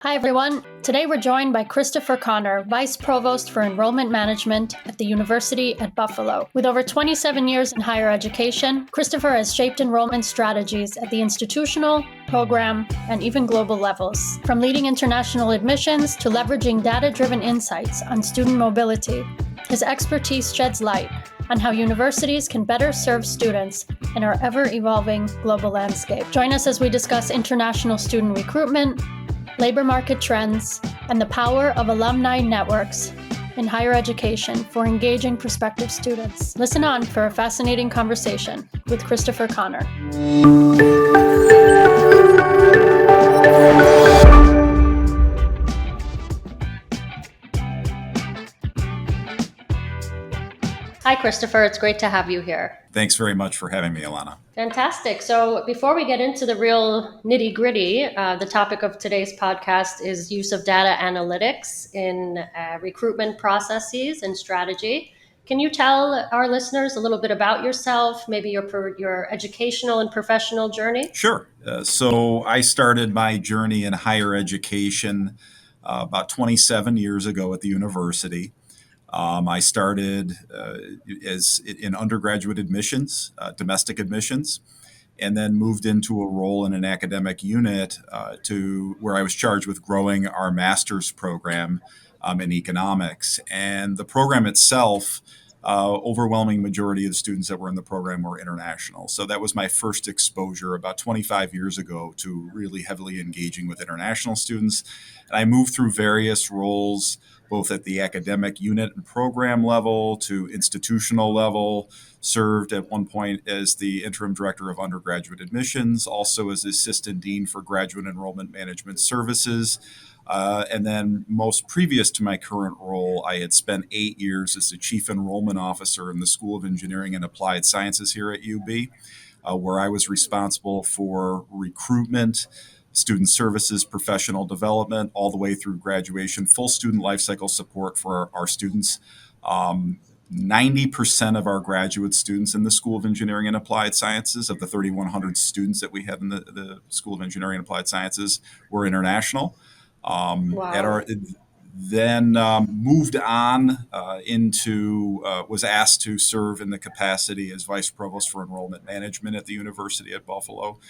Hi, everyone. Today we're joined by Christopher Connor, Vice Provost for Enrollment Management at the University at Buffalo. With over 27 years in higher education, Christopher has shaped enrollment strategies at the institutional, program, and even global levels. From leading international admissions to leveraging data-driven insights on student mobility, his expertise sheds light on how universities can better serve students in our ever-evolving global landscape. Join us as we discuss international student recruitment, labor market trends, and the power of alumni networks in higher education for engaging prospective students. Listen on for a fascinating conversation with Christopher Connor. Hi, Christopher. It's great to have you here. Thanks very much for having me, Alana. Fantastic. So before we get into the real nitty gritty, the topic of today's podcast is use of data analytics in recruitment processes and strategy. Can you tell our listeners a little bit about yourself, maybe your educational and professional journey? Sure. So I started my journey in higher education about 27 years ago at the university. I started as in undergraduate admissions, domestic admissions, and then moved into a role in an academic unit to where I was charged with growing our master's program in economics. And the program itself, overwhelming majority of the students that were in the program were international. So that was my first exposure about 25 years ago to really heavily engaging with international students. And I moved through various roles both at the academic unit and program level to institutional level, served at one point as the interim director of undergraduate admissions, also as assistant dean for graduate enrollment management services. And then most previous to my current role, I had spent 8 years as the chief enrollment officer in the School of Engineering and Applied Sciences here at UB, where I was responsible for recruitment, student services, professional development, all the way through graduation, full student lifecycle support for our students. 90% of our graduate students in the School of Engineering and Applied Sciences, of the 3,100 students that we have in the School of Engineering and Applied Sciences, were international. Wow. Then moved on was asked to serve in the capacity as Vice Provost for Enrollment Management at the University at Buffalo.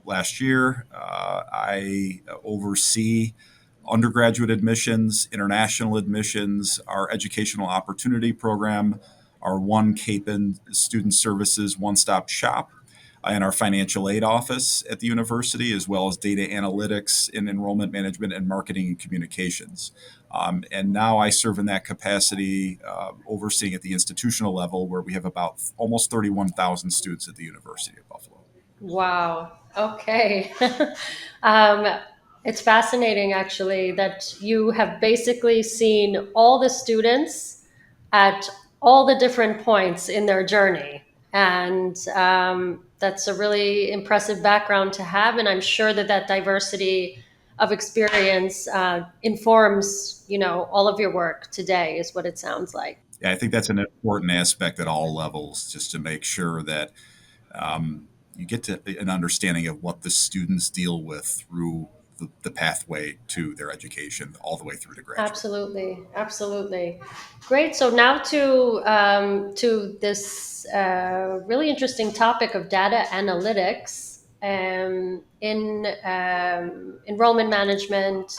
Last year, I oversee undergraduate admissions, international admissions, our educational opportunity program, our One Capon Student Services one-stop shop, and our financial aid office at the university, as well as data analytics in enrollment management and marketing and communications. And now I serve in that capacity, overseeing at the institutional level, where we have about almost 31,000 students at the University of Buffalo. Wow. Okay. um, it's fascinating, actually, that you have basically seen all the students at all the different points in their journey. And that's a really impressive background to have. And I'm sure that that diversity of experience informs, all of your work today, is what it sounds like. Yeah, I think that's an important aspect at all levels, just to make sure that you get to an understanding of what the students deal with through the pathway to their education, all the way through to graduate. Absolutely, absolutely. Great. So now to this really interesting topic of data analytics in enrollment management,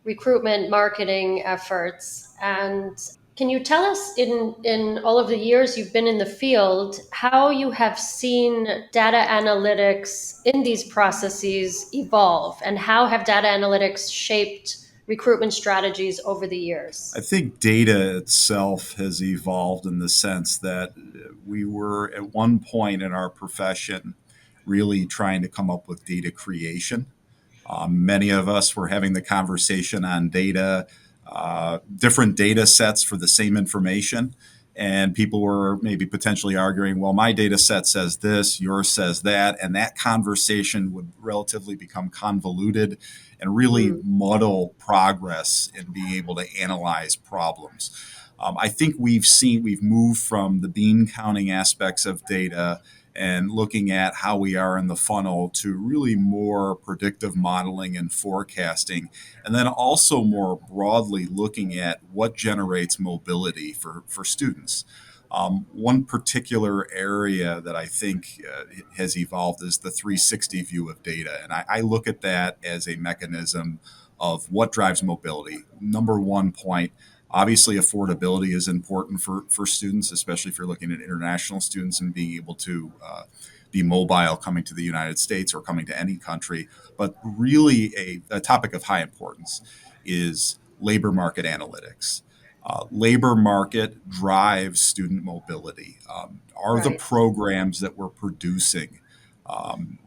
recruitment, marketing efforts. And can you tell us, in all of the years you've been in the field, how you have seen data analytics in these processes evolve, and how have data analytics shaped recruitment strategies over the years? I think data itself has evolved in the sense that we were at one point in our profession really trying to come up with data creation. Many of us were having the conversation on data, different data sets for the same information. And people were maybe potentially arguing, well, my data set says this, yours says that. And that conversation would relatively become convoluted and really muddle progress in being able to analyze problems. I think we've moved from the bean counting aspects of data and looking at how we are in the funnel to really more predictive modeling and forecasting, and then also more broadly looking at what generates mobility for students. One particular area that I think has evolved is the 360 view of data. And I look at that as a mechanism of what drives mobility. Number one point, obviously, affordability is important for students, especially if you're looking at international students and being able to be mobile coming to the United States or coming to any country. But really, a topic of high importance is labor market analytics. Labor market drives student mobility. Are the Right. programs that we're producing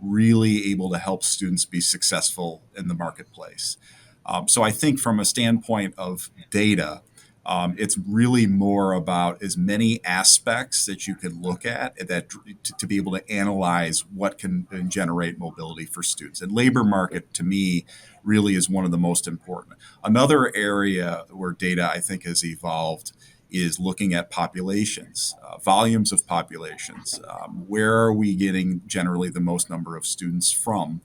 really able to help students be successful in the marketplace? So I think from a standpoint of data, it's really more about as many aspects that you can look at that to be able to analyze what can generate mobility for students. And labor market, to me, really is one of the most important. Another area where data, I think, has evolved is looking at populations, volumes of populations. Where are we getting generally the most number of students from?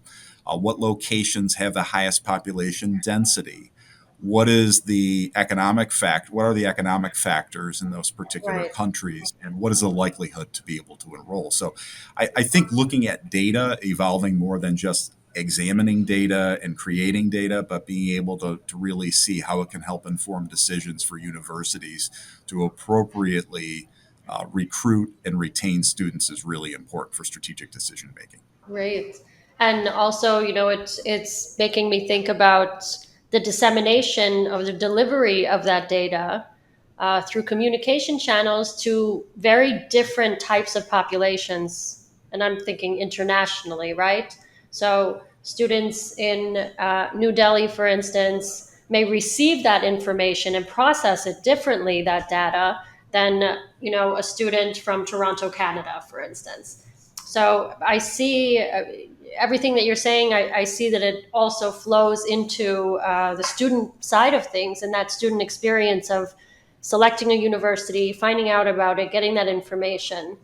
What locations have the highest population density? What is the economic fact? What are the economic factors in those particular Right. countries, and what is the likelihood to be able to enroll? So, I think looking at data evolving more than just examining data and creating data, but being able to really see how it can help inform decisions for universities to appropriately recruit and retain students is really important for strategic decision making. Great. And also, it's making me think about the dissemination of the delivery of that data through communication channels to very different types of populations. And I'm thinking internationally, right? So, students in New Delhi, for instance, may receive that information and process it differently, that data, than, a student from Toronto, Canada, for instance. So I see everything that you're saying. I see that it also flows into the student side of things and that student experience of selecting a university, finding out about it, getting that information.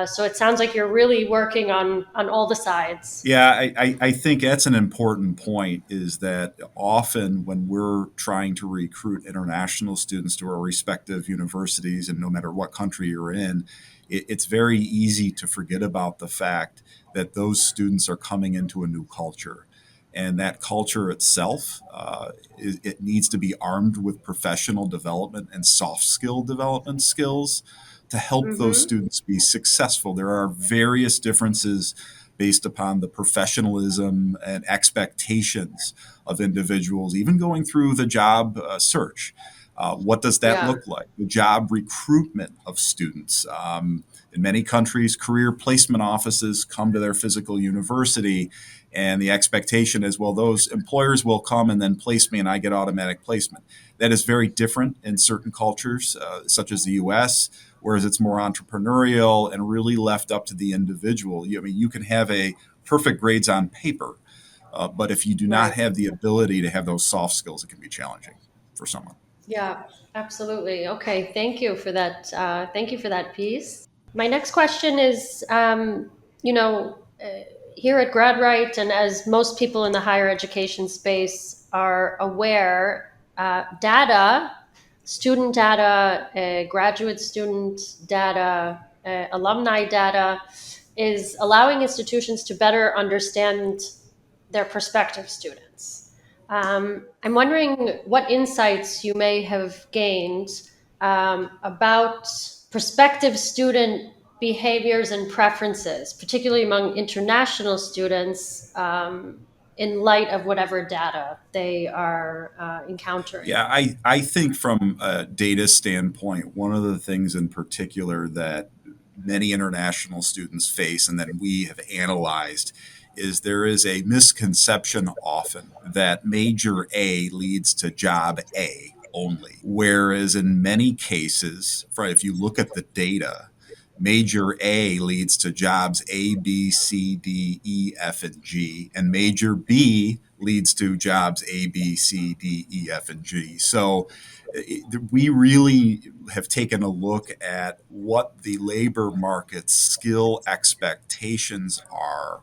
So it sounds like you're really working on all the sides. Yeah, I think that's an important point is that often when we're trying to recruit international students to our respective universities, and no matter what country you're in, it's very easy to forget about the fact that those students are coming into a new culture. And that culture itself, it needs to be armed with professional development and soft skill development skills to help those Mm-hmm. students be successful. There are various differences based upon the professionalism and expectations of individuals, even going through the job search. What does that Yeah. look like? The job recruitment of students. In many countries, career placement offices come to their physical university, and the expectation is, well, those employers will come and then place me, and I get automatic placement. That is very different in certain cultures, such as the US, whereas it's more entrepreneurial and really left up to the individual. I mean, you can have a perfect grades on paper, but if you do not Right. have the ability to have those soft skills, it can be challenging for someone. Yeah, absolutely. Okay, thank you for that. Thank you for that piece. My next question is, here at GradRight, and as most people in the higher education space are aware, data, student data, graduate student data, alumni data, is allowing institutions to better understand their prospective students. I'm wondering what insights you may have gained about prospective student behaviors and preferences, particularly among international students, in light of whatever data they are encountering. Yeah, I think from a data standpoint, one of the things in particular that many international students face and that we have analyzed is there is a misconception often that major A leads to job A only. Whereas in many cases, if you look at the data, major A leads to jobs A, B, C, D, E, F, and G, and major B leads to jobs A, B, C, D, E, F, and G. So we really have taken a look at what the labor market skill expectations are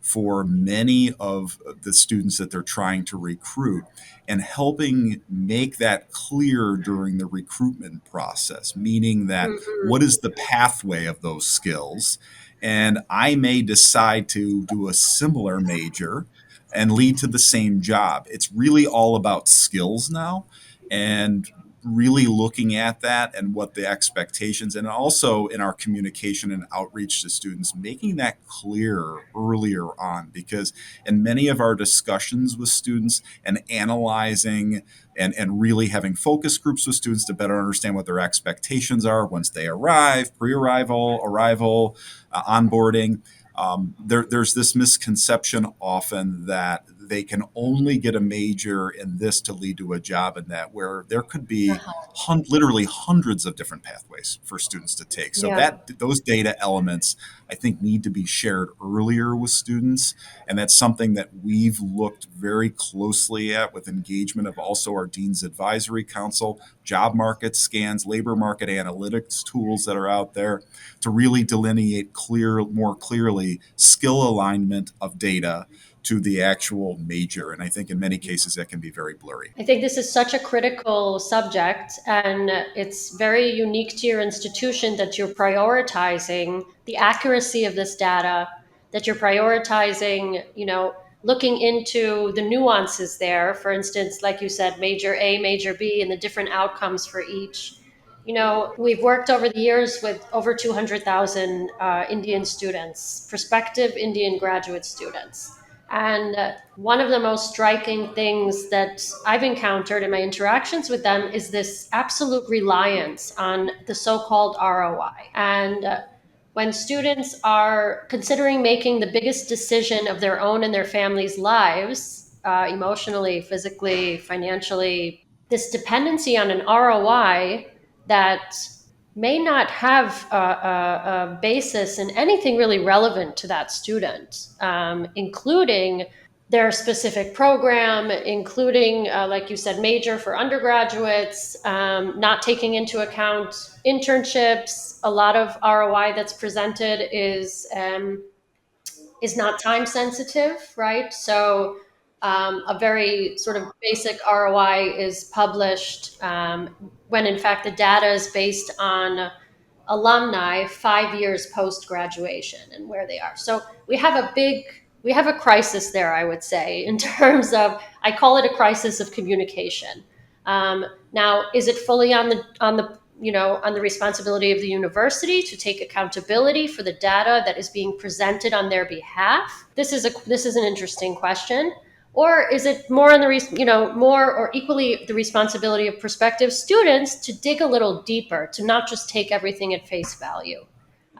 for many of the students that they're trying to recruit and helping make that clear during the recruitment process, meaning that Mhm. what is the pathway of those skills? And I may decide to do a similar major and lead to the same job. It's really all about skills now and really looking at that and what the expectations, and also in our communication and outreach to students, making that clear earlier on, because in many of our discussions with students and analyzing and really having focus groups with students to better understand what their expectations are once they arrive, pre-arrival, arrival, onboarding. There's this misconception often that they can only get a major in this to lead to a job in that, where there could be literally hundreds of different pathways for students to take. So Yeah. that those data elements, I think, need to be shared earlier with students, and that's something that we've looked very closely at with engagement of also our Dean's Advisory Council, job market scans, labor market analytics tools that are out there to really delineate more clearly skill alignment of data to the actual major. And I think in many cases that can be very blurry. I think this is such a critical subject, and it's very unique to your institution that you're prioritizing the accuracy of this data, that you're prioritizing, looking into the nuances there. For instance, like you said, major A, major B, and the different outcomes for each. We've worked over the years with over 200,000 Indian students, prospective Indian graduate students. And one of the most striking things that I've encountered in my interactions with them is this absolute reliance on the so called ROI. And when students are considering making the biggest decision of their own and their families' lives, emotionally, physically, financially, this dependency on an ROI that may not have a basis in anything really relevant to that student, including their specific program, including, like you said, major for undergraduates, not taking into account internships. A lot of ROI that's presented is not time sensitive, right? So a very sort of basic ROI is published when in fact the data is based on alumni 5 years post graduation and where they are. So we have a crisis there, I would say, in terms of, I call it a crisis of communication. Now, is it fully on the responsibility of the university to take accountability for the data that is being presented on their behalf? This is an interesting question. Or is it more on more or equally the responsibility of prospective students to dig a little deeper, to not just take everything at face value?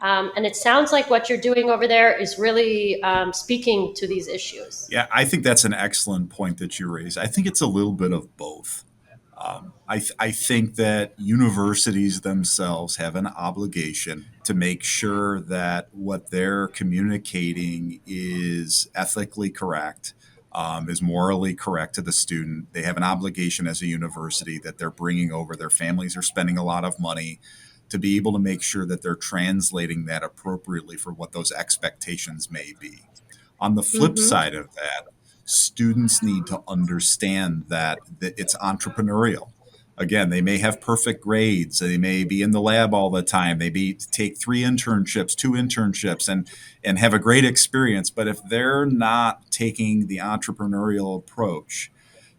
And it sounds like what you're doing over there is really speaking to these issues. Yeah, I think that's an excellent point that you raise. I think it's a little bit of both. I think that universities themselves have an obligation to make sure that what they're communicating is ethically correct, is morally correct to the student. They have an obligation as a university that they're bringing over. Their families are spending a lot of money to be able to make sure that they're translating that appropriately for what those expectations may be. On the flip Mm-hmm. side of that, students need to understand that it's entrepreneurial. Again, they may have perfect grades. They may be in the lab all the time. They may take 3 internships, 2 internships, and have a great experience. But if they're not taking the entrepreneurial approach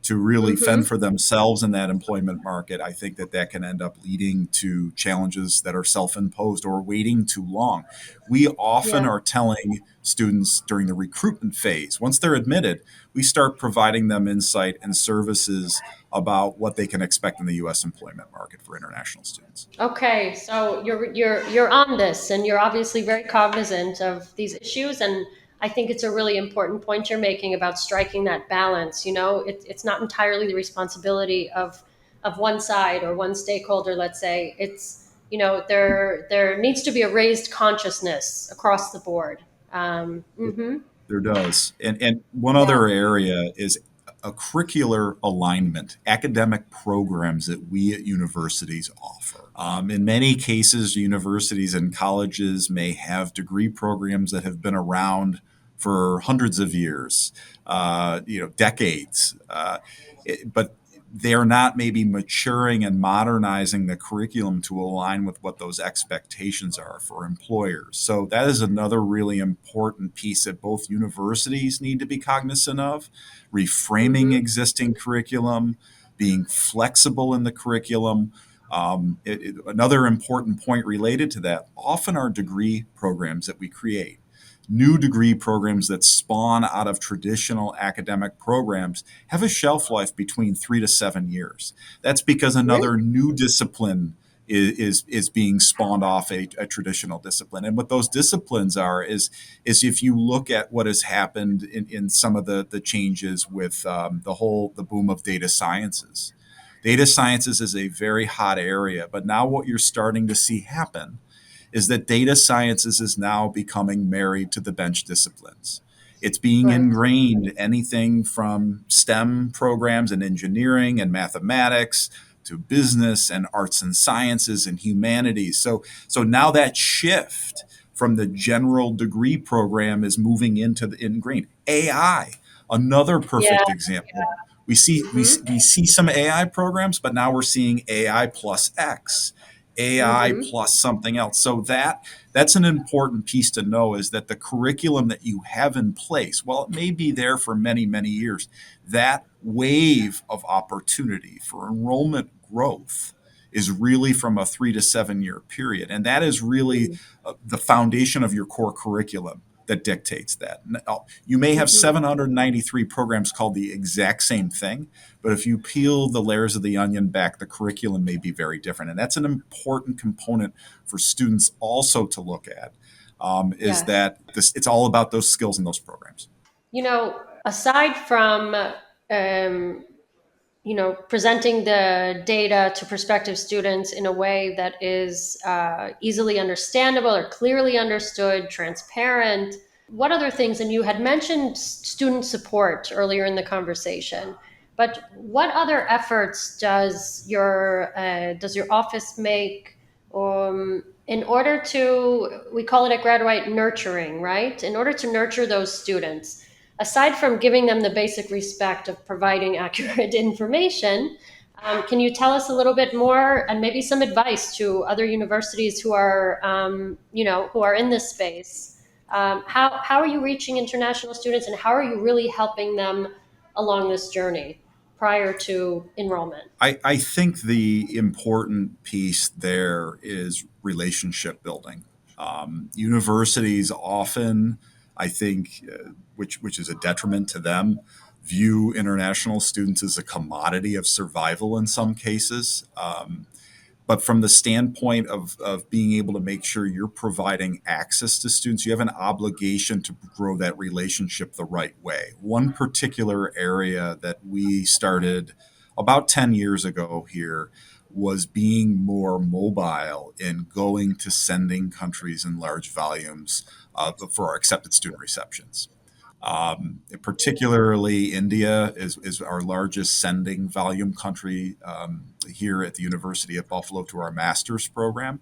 to really Mm-hmm. fend for themselves in that employment market, I think that that can end up leading to challenges that are self-imposed or waiting too long. We often Yeah. are telling students during the recruitment phase, once they're admitted, we start providing them insight and services about what they can expect in the U.S. employment market for international students. Okay, so you're on this, and you're obviously very cognizant of these issues, and I think it's a really important point you're making about striking that balance. It's not entirely the responsibility of one side or one stakeholder. Let's say it's there needs to be a raised consciousness across the board. Mhm. There does. And one Yeah. other area is a curricular alignment, academic programs that we at universities offer. In many cases, universities and colleges may have degree programs that have been around for hundreds of years, decades. But they're not maybe maturing and modernizing the curriculum to align with what those expectations are for employers. So that is another really important piece that both universities need to be cognizant of, reframing Hmm. existing curriculum, being flexible in the curriculum. Another important point related to that, often our degree programs that we create, new degree programs that spawn out of traditional academic programs have a shelf life between 3 to 7 years. That's because Really? another new discipline is being spawned off a traditional discipline. And what those disciplines are is if you look at what has happened in some of the changes with the boom of data sciences. Data sciences is a very hot area, but now what you're starting to see happen is that data sciences is now becoming married to the bench disciplines. It's being Right. ingrained anything from STEM programs and engineering and mathematics to business and arts and sciences and humanities. So now that shift from the general degree program is moving into the ingrained AI. Another Yeah. perfect example. We Hmm. see some AI programs, but now we're seeing AI plus X, AI Hmm. plus something else. So that's an important piece to know, is that the curriculum that you have in place, while it may be there for many, many years, that wave of opportunity for enrollment growth is really from a 3 to 7 year period. And that is really the foundation of your core curriculum that dictates that. Now, you may have Hmm. 793 programs called the exact same thing, but if you peel the layers of the onion back, the curriculum may be very different. And that's an important component for students also to look at, is Yes. that it's all about those skills in those programs. Aside from um, presenting the data to prospective students in a way that is easily understandable or clearly understood, transparent. What other things? And you had mentioned student support earlier in the conversation, but what other efforts does your office make in order to, we call it at Graduate, nurturing, right? In order to nurture those students, aside from giving them the basic respect of providing accurate information, can you tell us a little bit more and maybe some advice to other universities who are, who are in this space? How are you reaching international students, and how are you really helping them along this journey prior to enrollment? I think the important piece there is relationship building. Universities often, I think, which is a detriment to them, view international students as a commodity of survival in some cases. But from the standpoint of being able to make sure you're providing access to students, you have an obligation to grow that relationship the right way. One particular area that we started about 10 years ago here was being more mobile in going to sending countries in large volumes for our accepted student receptions. Particularly, India is our largest sending volume country here at the University of Buffalo to our master's program.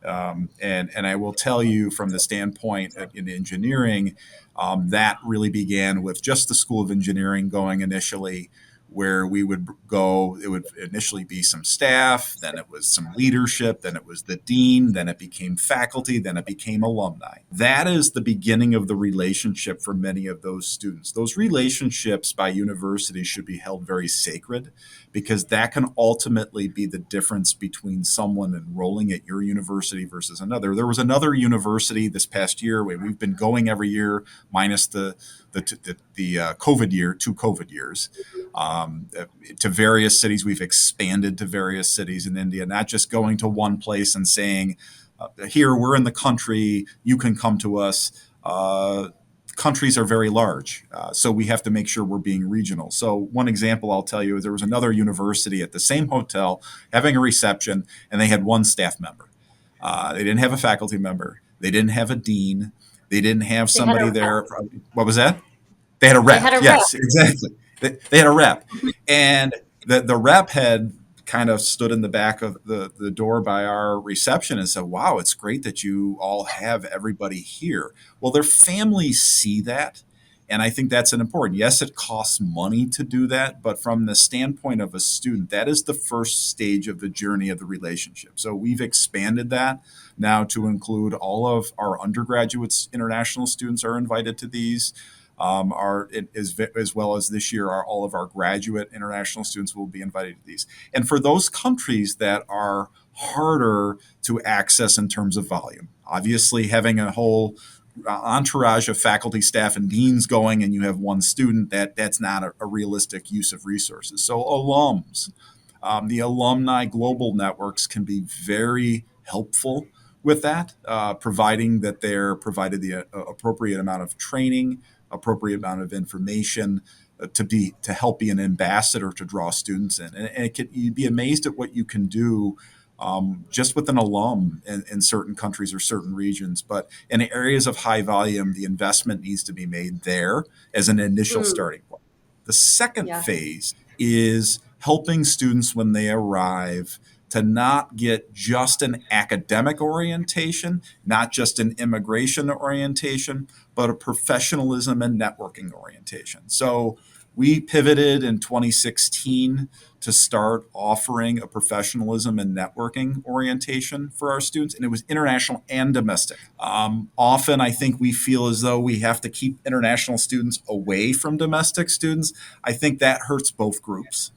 And I will tell you, from the standpoint in engineering, that really began with just the School of Engineering going initially, where we would go. It would initially be some staff, then it was some leadership, then it was the dean, then it became faculty, then it became alumni. That is the beginning of the relationship for many of those students. Those relationships by universities should be held very sacred, because that can ultimately be the difference between someone enrolling at your university versus another. There was another university this past year where we've been going every year, minus the COVID year, 2 COVID years, to various cities. We've expanded to various cities in India, not just going to one place and saying, here, we're in the country, you can come to us. Countries are very large, so we have to make sure we're being regional. So one example I'll tell you is there was another university at the same hotel having a reception, and they had one staff member. They didn't have a faculty member. They didn't have a dean. They didn't have They had a somebody rep. there. What was that? They had a They rep. had a rep. Yes, exactly. They had a rep, and the rep had kind of stood in the back of the door by our reception and said, "Wow, it's great that you all have everybody here." Well, their families see that, and I think that's an important. Yes, it costs money to do that, but from the standpoint of a student, that is the first stage of the journey of the relationship. So we've expanded that now to include all of our undergraduates. International students are invited to these. As well as this year, all of our graduate international students will be invited to these. And for those countries that are harder to access in terms of volume, obviously having a whole entourage of faculty, staff, and deans going, and you have one student, that's not a realistic use of resources. So alums, the alumni global networks can be very helpful with that, providing that they're provided the appropriate amount of training, appropriate amount of information to help be an ambassador to draw students in. And you'd be amazed at what you can do just with an alum in certain countries or certain regions. But in areas of high volume, the investment needs to be made there as an initial Mm, starting point. The second yeah. phase is helping students when they arrive to not get just an academic orientation, not just an immigration orientation, but a professionalism and networking orientation. So we pivoted in 2016 to start offering a professionalism and networking orientation for our students, and it was international and domestic. Often, I think we feel as though we have to keep international students away from domestic students. I think that hurts both groups.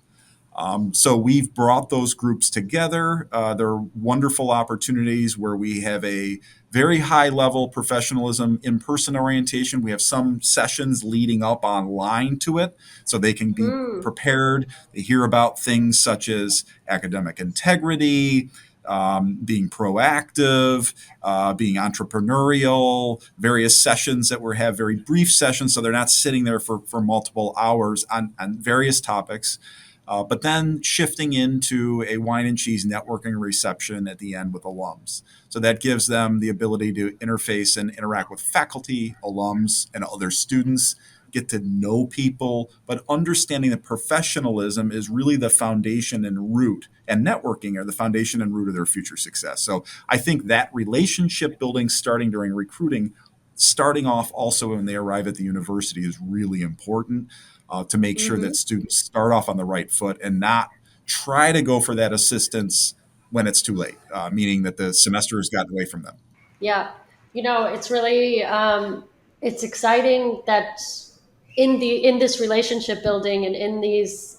So we've brought those groups together. They're wonderful opportunities where we have a very high level professionalism in-person orientation. We have some sessions leading up online to it so they can be Mm. prepared. They hear about things such as academic integrity, being proactive, being entrepreneurial, various sessions that we have, very brief sessions, so they're not sitting there for multiple hours on various topics. But then shifting into a wine and cheese networking reception at the end with alums. So that gives them the ability to interface and interact with faculty, alums, and other students, get to know people, but understanding that professionalism is really the foundation and root, and networking are the foundation and root of their future success. So I think that relationship building starting during recruiting, starting off also when they arrive at the university is really important to make sure Hmm. that students start off on the right foot and not try to go for that assistance when it's too late, meaning that the semester has gotten away from them. Yeah, it's really it's exciting that in this relationship building and in these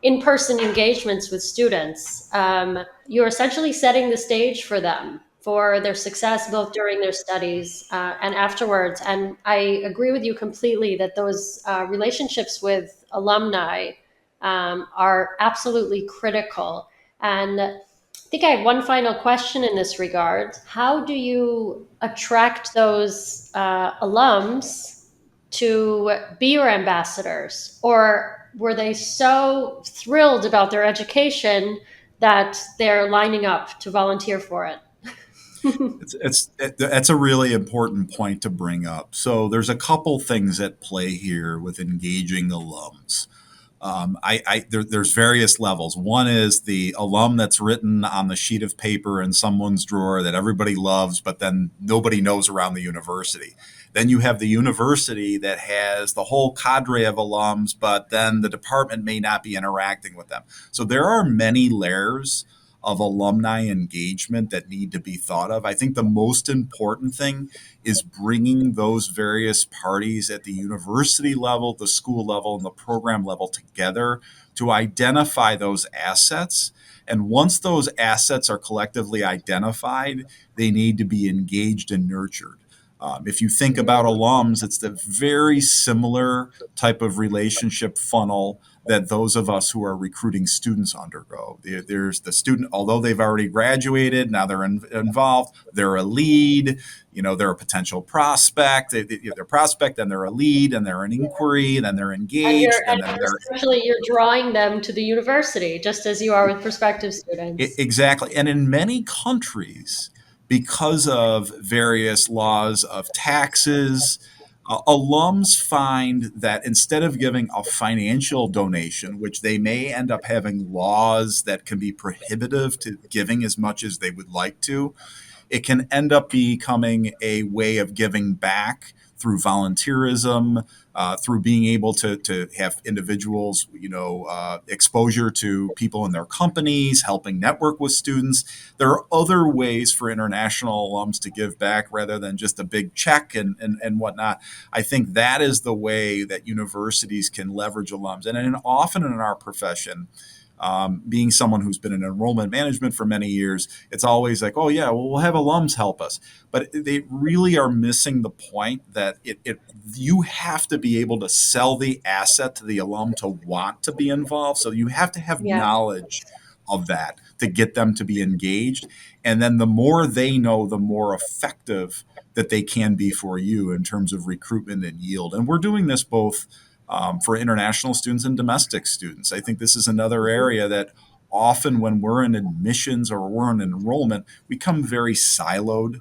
in-person engagements with students, you're essentially setting the stage for them for their success both during their studies and afterwards. And I agree with you completely that those relationships with alumni are absolutely critical. And I think I have one final question in this regard. How do you attract those alums to be your ambassadors? Or were they so thrilled about their education that they're lining up to volunteer for it? That's a really important point to bring up. So there's a couple things at play here with engaging alums. There's various levels. One is the alum that's written on the sheet of paper in someone's drawer that everybody loves, but then nobody knows around the university. Then you have the university that has the whole cadre of alums, but then the department may not be interacting with them. So there are many layers of alumni engagement that need to be thought of. I think the most important thing is bringing those various parties at the university level, the school level, and the program level together to identify those assets. And once those assets are collectively identified, they need to be engaged and nurtured. If you think about alums, it's the very similar type of relationship funnel that those of us who are recruiting students undergo. There's the student, although they've already graduated, now they're involved, they're a lead, they're a potential prospect, they're a prospect, then they're a lead, and they're an inquiry, then they're And engaged, and then you're they're essentially you're drawing them to the university, just as you are with prospective students. exactly. And in many countries, because of various laws of taxes, alums find that instead of giving a financial donation, which they may end up having laws that can be prohibitive to giving as much as they would like to, it can end up becoming a way of giving back through volunteerism, through being able to have individuals, exposure to people in their companies, helping network with students. There are other ways for international alums to give back rather than just a big check and whatnot. I think that is the way that universities can leverage alums. And often in our profession, being someone who's been in enrollment management for many years, it's always like, oh yeah, well, we'll have alums help us. But they really are missing the point that you have to be able to sell the asset to the alum to want to be involved. So you have to have Yeah. knowledge of that to get them to be engaged. And then the more they know, the more effective that they can be for you in terms of recruitment and yield. And we're doing this both for international students and domestic students. I think this is another area that often when we're in admissions or we're in enrollment, we become very siloed.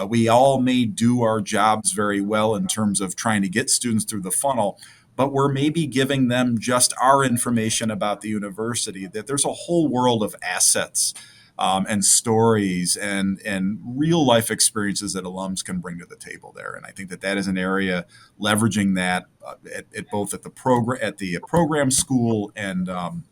We all may do our jobs very well in terms of trying to get students through the funnel, but we're maybe giving them just our information about the university, that there's a whole world of assets and stories and real life experiences that alums can bring to the table there. And I think that is an area leveraging that at both at the program school and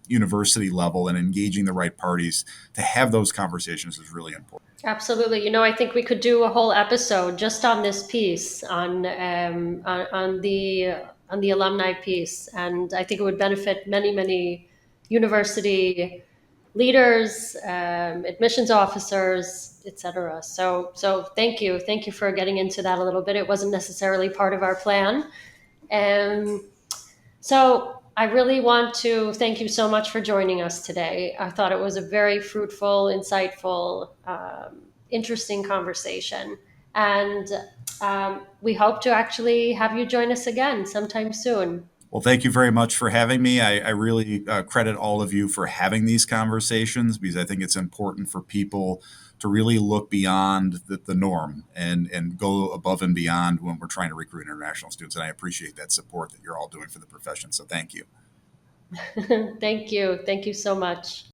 university level, and engaging the right parties to have those conversations is really important. Absolutely. I think we could do a whole episode just on this piece, on the alumni piece, and I think it would benefit many, many university leaders, admissions officers, etc. So thank you for getting into that a little bit. It wasn't necessarily part of our plan, and so I really want to thank you so much for joining us today. I thought it was a very fruitful, insightful, interesting conversation. And we hope to actually have you join us again sometime soon. Well, thank you very much for having me. I really credit all of you for having these conversations, because I think it's important for people to really look beyond the norm and go above and beyond when we're trying to recruit international students. And I appreciate that support that you're all doing for the profession. So thank you. Thank you. Thank you so much.